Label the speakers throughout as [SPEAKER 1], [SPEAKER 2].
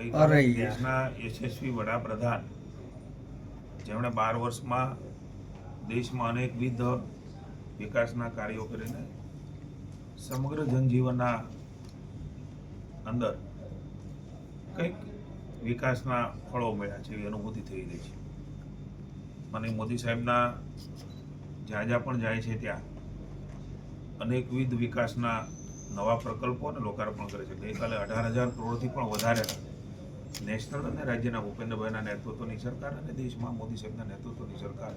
[SPEAKER 1] ગઈકાલે દેશના યશસ્વી વડાપ્રધાન જેમણે 12 વર્ષમાં દેશમાં અનેકવિધ વિકાસના કાર્યો કરીને સમગ્ર જનજીવનના અંદર કંઈક વિકાસના ફળો મળ્યા છે એવી અનુભૂતિ થઈ રહી છે. અને મોદી સાહેબના જ્યાં જ્યાં પણ જાય છે ત્યાં અનેકવિધ વિકાસના નવા પ્રકલ્પો અને લોકાર્પણ કરે છે. ગઈકાલે 18,000 કરોડથી પણ વધારે નેશનલ અને રાજ્યના ભૂપેન્દ્રભાઈના નેતૃત્વની સરકાર અને દેશમાં મોદી સાહેબના નેતૃત્વની સરકાર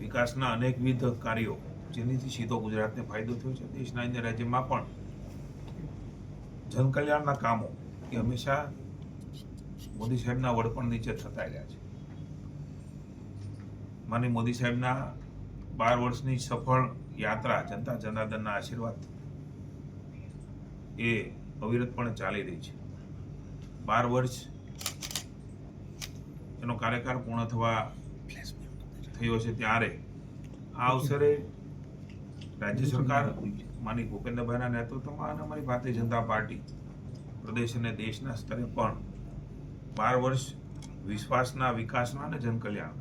[SPEAKER 1] વિકાસના અનેકવિધ કાર્યો જેનીથી સીધો ગુજરાતને ફાયદો થયો છે. દેશના અન્ય રાજ્યમાં પણ જનકલ્યાણના કામો એ હંમેશા મોદી સાહેબના વડપણ નીચે થતા રહ્યા છે. માનનીય મોદી સાહેબના 12 વર્ષની સફળ યાત્રા જનતા જનાર્દનના આશીર્વાદ એ અવિરતપણે ચાલી રહી છે. 12 વર્ષ એનો કાર્યકાળ પૂર્ણ થવા થયો છે ત્યારે આ અવસરે રાજ્ય સરકાર માનનીય ભૂપેન્દ્રભાઈના નેતૃત્વમાં અને અમારી ભારતીય જનતા પાર્ટી પ્રદેશ અને દેશના સ્તરે પણ 12 વર્ષ વિશ્વાસના, વિકાસના અને જનકલ્યાણ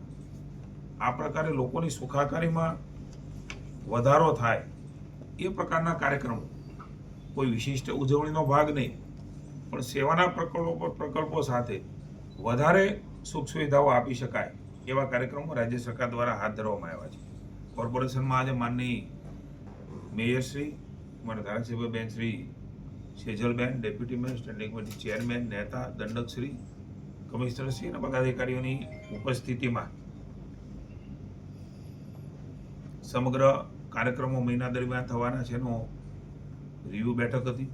[SPEAKER 1] આ પ્રકારે લોકોની સુખાકારીમાં વધારો થાય એ પ્રકારના કાર્યક્રમો, કોઈ વિશિષ્ટ ઉજવણીનો ભાગ નહીં પણ સેવાના પ્રકલ્પો સાથે વધારે સુખ સુવિધાઓ આપી શકાય એવા કાર્યક્રમો રાજ્ય સરકાર દ્વારા હાથ ધરવામાં આવ્યા છે. કોર્પોરેશનમાં આજે માનનીય મેયરશ્રી, અમારા ધારાસભ્યબેન શ્રી સેજલબેન, deputy mayor, standing committee chairman, નેતા, દંડકશ્રી, કમિશનરશ્રી અને પદાધિકારીઓની ઉપસ્થિતિમાં સમગ્ર કાર્યક્રમો મહિના દરમિયાન થવાના છે એનો રિવ્યુ બેઠક હતી.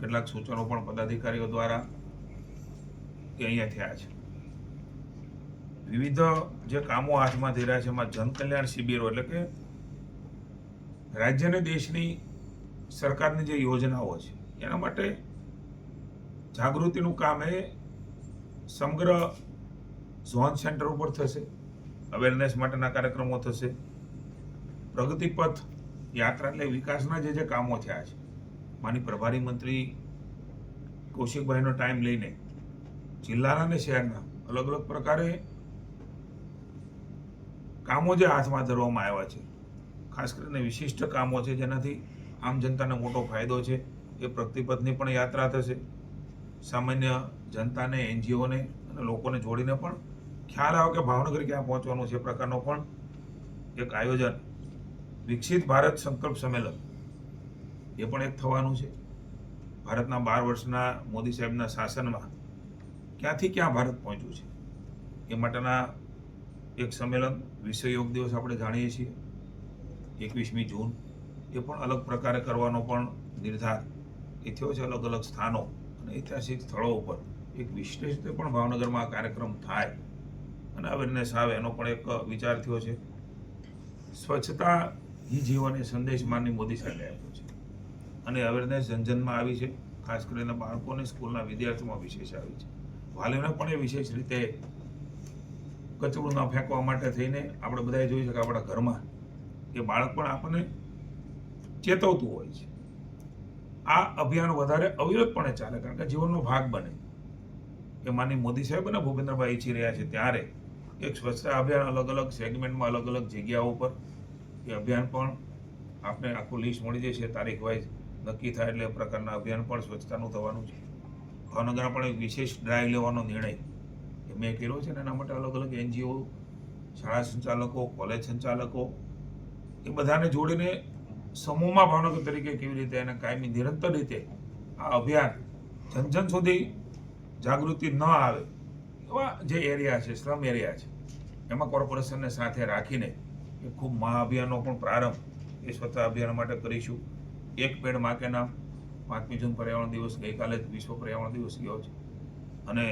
[SPEAKER 1] કેટલાક સૂચનો પણ પદાધિકારીઓ દ્વારા કે અહીંયા થયા છે. વિવિધ જે કામો હાથમાં થઈ રહ્યા છે એમાં જનકલ્યાણ શિબિરો એટલે કે રાજ્ય અને દેશની સરકારની જે યોજનાઓ છે એના માટે જાગૃતિનું કામ એ સમગ્ર ઝોન સેન્ટર ઉપર થશે. અવેરનેસ માટેના કાર્યક્રમો થશે. પ્રગતિપથ યાત્રા એટલે વિકાસના જે કામો થયા છે માની પ્રભારી મંત્રી કૌશિકભાઈનો ટાઈમ લઈને જિલ્લાના અને શહેરના અલગ અલગ પ્રકારે કામો જે હાથમાં ધરવામાં આવ્યા છે, ખાસ કરીને વિશિષ્ટ કામો છે જેનાથી આમ જનતાને મોટો ફાયદો છે. એ પ્રગતિપથની પણ યાત્રા થશે. સામાન્ય જનતાને, એનજીઓને અને લોકોને જોડીને પણ ખ્યાલ આવે કે ભાવનગર ક્યાં પહોંચવાનું છે એ પ્રકારનો પણ એક આયોજન વિકસિત ભારત સંકલ્પ સંમેલન એ પણ એક થવાનું છે. ભારતના 12 વર્ષના મોદી સાહેબના શાસનમાં ક્યાંથી ક્યાં ભારત પહોંચ્યું છે એ માટેના એક સંમેલન. વિશ્વ યોગ દિવસ આપણે જાણીએ છીએ 21મી જૂન, એ પણ અલગ પ્રકારે કરવાનો પણ નિર્ધાર એ થયો છે. અલગ અલગ સ્થાનો અને ઐતિહાસિક સ્થળો ઉપર એક વિશેષ પણ ભાવનગરમાં કાર્યક્રમ થાય અને અવેરનેસ આવે એનો પણ એક વિચાર થયો છે. સ્વચ્છતા ही જીવન એ સંદેશ માનની મોદી સાહેબે આપ્યો છે અને અવેરનેસ જનજનમાં આવી છે. ખાસ કરીને બાળકોને, સ્કૂલના વિદ્યાર્થીઓમાં વિશેષ આવી છે. વાલીઓને પણ એ વિશેષ રીતે કચરું ન ફેંકવા માટે થઈને આપણે બધાએ જોયું છે કે આપણા ઘરમાં એ બાળક પણ આપણને ચેતવતું હોય છે. આ અભિયાન વધારે અવિરતપણે ચાલે કારણ કે જીવનનો ભાગ બને એ માનની મોદી સાહેબ અને ભૂપેન્દ્રભાઈ ઈચ્છી રહ્યા છે. ત્યારે એક સ્વચ્છતા અભિયાન અલગ અલગ સેગમેન્ટમાં, અલગ અલગ જગ્યાઓ પર એ અભિયાન પણ આપણે આખું લિસ્ટ મળી જશે. તારીખ વાઇઝ નક્કી થાય એટલે એ પ્રકારના અભિયાન પણ સ્વચ્છતાનું થવાનું છે. ભાવનગરમાં પણ એક વિશેષ ડ્રાઈવ લેવાનો નિર્ણય એ મેં કર્યો છે અને એના માટે અલગ અલગ એનજીઓ, શાળા સંચાલકો, કોલેજ સંચાલકો એ બધાને જોડીને સમૂહમાં ભાવનગર તરીકે કેવી રીતે એને કાયમી નિરંતર રીતે આ અભિયાન જન સુધી જાગૃતિ ન આવે એવા જે એરિયા છે, સ્લમ એરિયા છે, એમાં કોર્પોરેશનને સાથે રાખીને એ ખૂબ મહાઅભિયાનનો પણ પ્રારંભ એ સ્વચ્છતા અભિયાન માટે કરીશું. એક પેડ માં કે નામ 5મી જૂન પર્યાવરણ દિવસ, ગઈકાલે જ વિશ્વ પર્યાવરણ દિવસ ગયો છે અને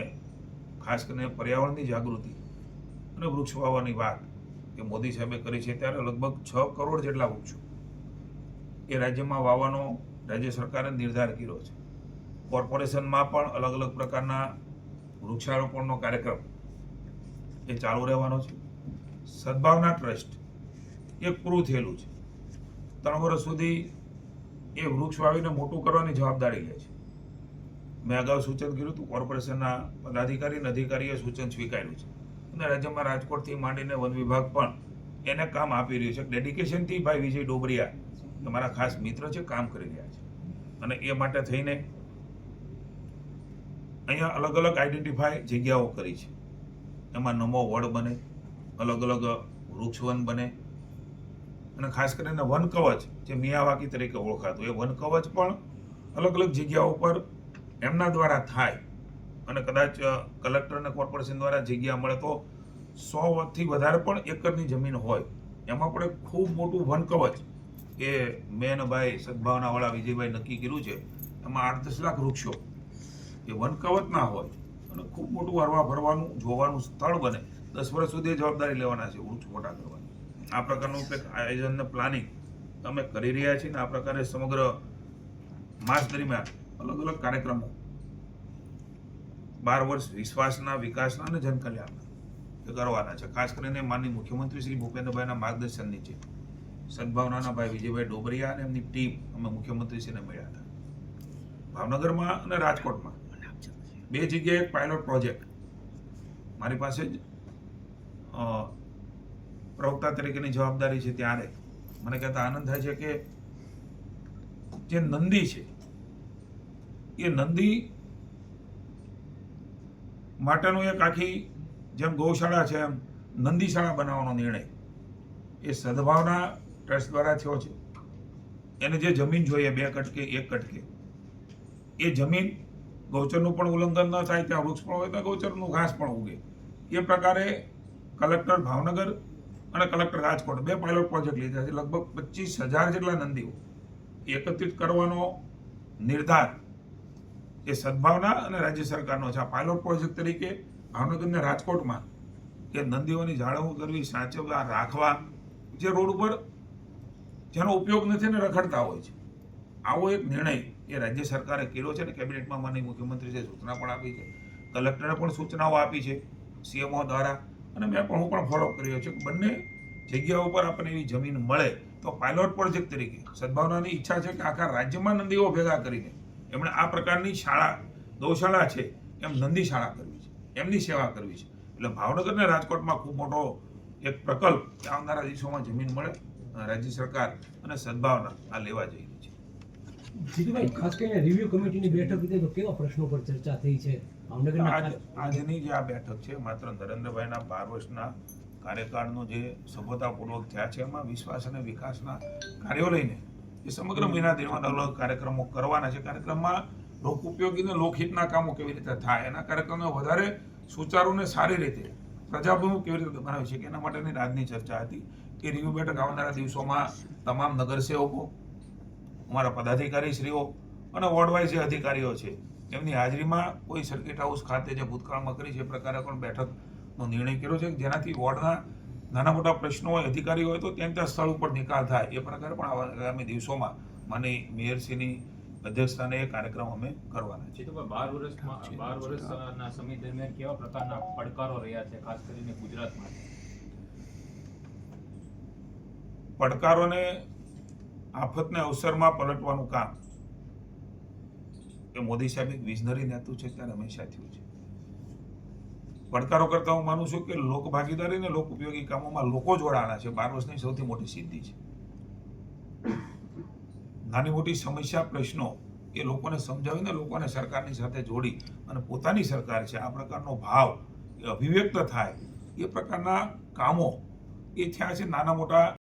[SPEAKER 1] ખાસ કરીને પર્યાવરણની જાગૃતિ અને વૃક્ષ વાવવાની વાત કે મોદી સાહેબે કરી છે ત્યારે લગભગ 6 કરોડ જેટલા વૃક્ષો એ રાજ્યમાં વાવવાનો રાજ્ય સરકારે નિર્ધાર કર્યો છે. કોર્પોરેશનમાં પણ અલગ અલગ પ્રકારના વૃક્ષારોપણનો કાર્યક્રમ એ ચાલુ રહેવાનો છે. સદભાવના ટ્રસ્ટ એક પૂરું થયેલું છે. 3 વર્ષ સુધી એ વૃક્ષ વાવીને મોટું કરવાની જવાબદારી લે છે મેં અગાઉ સૂચન કર્યું હતું, કોર્પોરેશનના પદાધિકારી અને અધિકારીએ સૂચન સ્વીકાર્યું છે અને રાજ્યમાં રાજકોટથી માંડીને વન વિભાગ પણ એને કામ આપી રહ્યું છે. ડેડિકેશનથી ભાઈ વિજય ડોબરિયા તમારા ખાસ મિત્ર છે, કામ કરી રહ્યા છે અને એ માટે થઈને અહીંયા અલગ અલગ આઈડેન્ટિફાય જગ્યાઓ કરી છે. એમાં નમો વડ બને, અલગ અલગ વૃક્ષવન બને અને ખાસ કરીને વન કવચ જે મિયાવાકી તરીકે ઓળખાતું એ વન કવચ પણ અલગ અલગ જગ્યાઓ પર એમના દ્વારા થાય અને કદાચ કલેક્ટર અને કોર્પોરેશન દ્વારા જગ્યા મળે તો 100થી વધારે પણ એકરની જમીન હોય એમાં પણ એક ખૂબ મોટું વન કવચ એ મેન ભાઈ સદભાવનાવાળા વિજયભાઈ નક્કી કર્યું છે. એમાં 8-10 લાખ વૃક્ષો એ વન કવચ ના હોય અને ખૂબ મોટું હરવા ફરવાનું જોવાનું સ્થળ બને. 10 વર્ષ સુધી જવાબદારી લેવાના છે વૃક્ષ મોટા કરવાની. આ પ્રકારનું કંઈક આયોજન ને પ્લાનિંગ અમે કરી રહ્યા છીએ ને આ પ્રકારે સમગ્ર માસ દરમિયાન અલગ અલગ કાર્યક્રમો 12 વર્ષ વિશ્વાસના, વિકાસના અને જનકલ્યાણના એ કરવાના છે. ખાસ કરીને માનનીય મુખ્યમંત્રી શ્રી ભૂપેન્દ્રભાઈના માર્ગદર્શન નીચે સદભાવનાના ભાઈ વિજયભાઈ ડોબરિયા અને એમની ટીમ અમે મુખ્યમંત્રીશ્રીને મળ્યા હતા. ભાવનગરમાં અને રાજકોટમાં 2 જગ્યાએ એક પાયલોટ પ્રોજેક્ટ મારી પાસે જ પ્રવક્તા તરીકેની જવાબદારી છે. ત્યારે મને કહેતા આનંદ થાય છે કે જે નંદી છે એ નંદી માટેનું એક આખી જેમ ગૌશાળા છે એમ નંદીશાળા બનાવવાનો નિર્ણય એ સદભાવના ટ્રસ્ટ દ્વારા થયો છે. એને જે જમીન જોઈએ 2 કટકે 1 કટકે એ જમીન ગૌચરનું પણ ઉલ્લંઘન ન થાય, ત્યાં વૃક્ષ પણ હોય તો ગૌચરનું ઘાસ પણ ઉગે. એ પ્રકારે કલેક્ટર ભાવનગર અને કલેક્ટર રાજકોટ 2 પાયલોટ પ્રોજેક્ટ લીધા છે. લગભગ 25,000 જેટલા નંદીઓ એકત્રિત કરવાનો નિર્ધાર એ સદભાવના અને રાજ્ય સરકારનો છે. આ પાયલોટ પ્રોજેક્ટ તરીકે ભાવનગર અને રાજકોટમાં કે નંદીઓની જાળવણી કરવી, સાચવવા, રાખવા, જે રોડ ઉપર જેનો ઉપયોગ નથી ને રખડતા હોય છે, આવો એક નિર્ણય એ રાજ્ય સરકારે કર્યો છે અને કેબિનેટમાં માનનીય મુખ્યમંત્રીએ સૂચના પણ આપી છે, કલેક્ટરે પણ સૂચનાઓ આપી છે સીએમઓ દ્વારા અને હું પણ ફોલો કર્યો છે કે બંને જગ્યાઓ પર આપણને એવી જમીન મળે તો પાયલોટ પ્રોજેક્ટ તરીકે સદભાવનાની ઈચ્છા છે કે આખા રાજ્યમાં નંદીઓ ભેગા કરીને એમણે આ પ્રકારની શાળા, ગૌશાળા છે એમ નંદી શાળા કરવી છે, એમની સેવા કરવી છે. એટલે ભાવનગર અને રાજકોટમાં ખૂબ મોટો એક પ્રકલ્પ આવનારા દિવસોમાં જમીન મળે, રાજ્ય સરકાર અને સદભાવના આ લેવા જઈ રહી છે.
[SPEAKER 2] જીતુભાઈ, ખાસ કરીને રિવ્યુ કમિટીની બેઠક હતી તો કેવા પ્રશ્નો પર ચર્ચા થઈ છે?
[SPEAKER 1] આજની જે આ બેઠક છે માત્ર નરેન્દ્રભાઈના 12 વર્ષના કાર્યકાળનો જે સફળતાપૂર્વક થયા છે એમાં વિશ્વાસ અને વિકાસના કાર્યો લઈને એ સમગ્ર મહિના દરમિયાન અલગ કાર્યક્રમો કરવાના છે. કાર્યક્રમમાં લોક ઉપયોગી અને લોકહિતના કામો કેવી રીતે થાય એના કાર્યક્રમો વધારે સુચારુ અને સારી રીતે પ્રજાભિમુખ કેવી રીતે બનાવી છે એના માટેની આજની ચર્ચા હતી. એ રિવ્યુ બેઠક આવનારા દિવસોમાં તમામ નગરસેવકો, અમારા પદાધિકારીશ્રીઓ અને વોર્ડ વાઇઝ જે અધિકારીઓ છે એમની હાજરીમાં કોઈ સર્કિટ હાઉસ ખાતે જે ભૂતકાળમાં કરી છે એ પ્રકારે પણ બેઠકનો નિર્ણય કર્યો છે જેનાથી વોર્ડના નાના મોટા પ્રશ્નો હોય, અધિકારી હોય તો ત્યાં સ્થળ ઉપર નિકાલ થાય એ પ્રકારે પણ આગામી દિવસોમાં માની મેયરશ્રીની અધ્યક્ષતાને એ કાર્યક્રમ અમે કરવાના છે.
[SPEAKER 3] 12 વર્ષના સમય દરમિયાન કેવા પ્રકારના પડકારો રહ્યા છે ખાસ કરીને ગુજરાતમાં?
[SPEAKER 1] પડકારોને આફતને અવસરમાં પલટવાનું કામ એ મોદી સાહેબ એક વિઝનરી નેતા છે ત્યારે હંમેશા થયું છે. પડકારો કરતા હું માનું છું કે લોક ભાગીદારી અને લોક ઉપયોગી કામોમાં લોકો જોડાણા છે 12 વર્ષની સૌથી મોટી સિદ્ધિ છે. નાની મોટી સમસ્યા, પ્રશ્નો એ લોકોને સમજાવીને લોકોને સરકારની સાથે જોડી અને પોતાની સરકાર છે આ પ્રકારનો ભાવ એ અભિવ્યક્ત થાય એ પ્રકારના કામો એ થયા છે. નાના મોટા